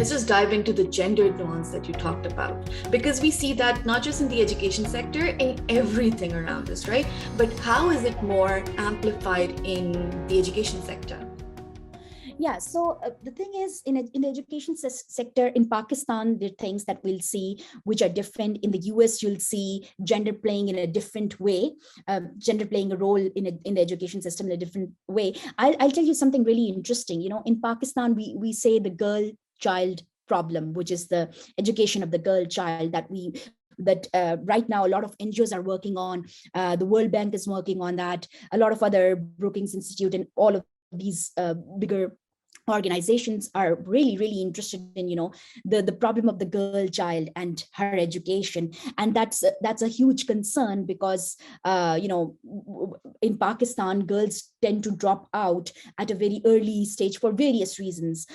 let's just dive into the gender nuance that you talked about, because we see that not just in the education sector, in everything around us, right? But how is it more amplified in the education sector? Yeah, so the thing is, in the education sector in Pakistan, there are things that we'll see which are different. In the US, you'll see gender playing in a different way, gender playing a role in the education system in a different way. I'll tell you something really interesting. You know, in Pakistan, we say the girl child problem, which is the education of the girl child that right now a lot of NGOs are working on. The World Bank is working on that. A lot of other Brookings Institute and all of these bigger organizations are really interested in, you know, the problem of the girl child and her education. And that's a huge concern because you know, in Pakistan, girls tend to drop out at a very early stage for various reasons.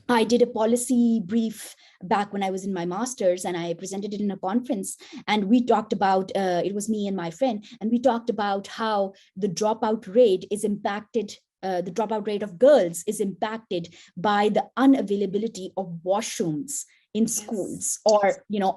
I did a policy brief back when I was in my master's, and I presented it in a conference. And we talked about, it was me and my friend, and we talked about how the dropout rate is impacted. The dropout rate of girls is impacted by the unavailability of washrooms in schools, or, you know,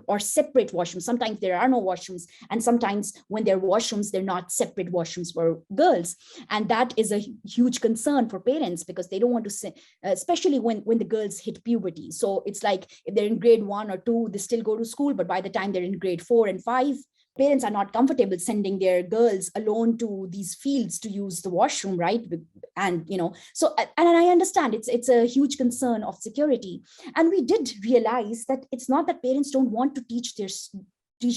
or separate washrooms. Sometimes there are no washrooms, and sometimes when there are washrooms, they're not separate washrooms for girls. And that is a huge concern for parents, because they don't want to say, especially when the girls hit puberty. So it's like if they're in grade 1 or 2, they still go to school, but by the time they're in grade 4 and 5, parents are not comfortable sending their girls alone to these fields to use the washroom, right? And, you know, so, and I understand it's a huge concern of security. And we did realize that it's not that parents don't want to teach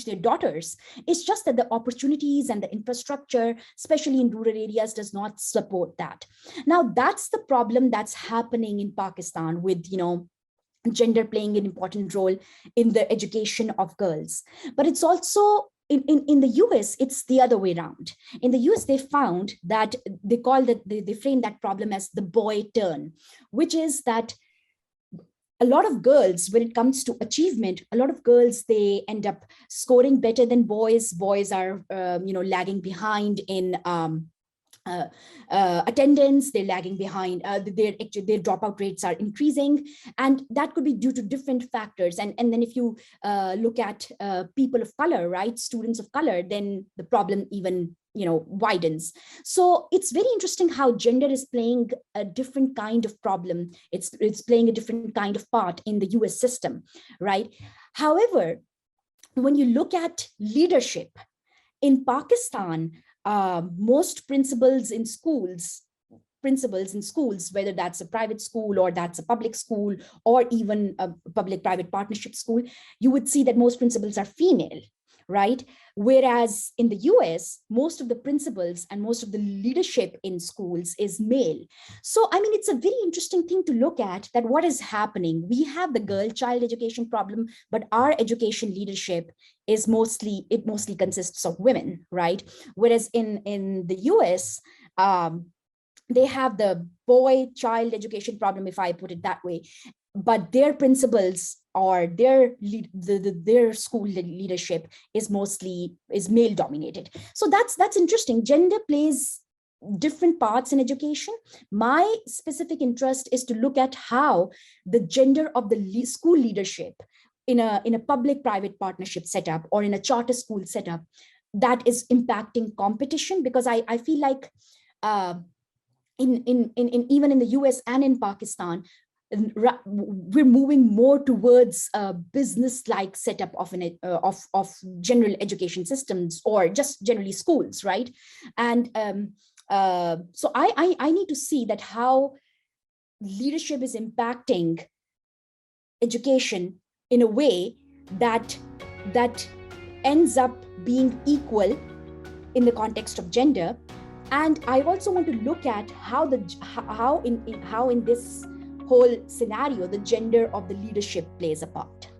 their daughters. It's just that the opportunities and the infrastructure, especially in rural areas, does not support that. Now, that's the problem that's happening in Pakistan with, you know, gender playing an important role in the education of girls. But it's also in the US, it's the other way around. In the US, they found that they frame that problem as the boy turn, which is that a lot of girls, when it comes to achievement, a lot of girls, they end up scoring better than boys. Boys are, you know, lagging behind in attendance, they're lagging behind, their dropout rates are increasing, and that could be due to different factors. And then if you look at people of color, right, students of color, then the problem even, you know, widens. So it's very interesting how gender is playing a different kind of problem. It's playing a different kind of part in the US system, right? However, when you look at leadership in Pakistan, most principals in schools, whether that's a private school or that's a public school or even a public-private partnership school, you would see that most principals are female, right? Whereas in the US, most of the principals and most of the leadership in schools is male. So, I mean, it's a very interesting thing to look at, that what is happening. We have the girl child education problem, but our education leadership is mostly consists of women, right? Whereas in the US, they have the boy child education problem, if I put it that way, but their principals or their school leadership is male dominated. So that's interesting. Gender plays different parts in education. My specific interest is to look at how the gender of the school leadership in a public-private partnership setup or in a charter school setup, that is impacting competition. Because I feel like in even in the US and in Pakistan, we're moving more towards a business-like setup of general education systems, or just generally schools, right? And so I need to see that how leadership is impacting education in a way that ends up being equal in the context of gender. And I also want to look at how in this whole scenario, the gender of the leadership plays a part.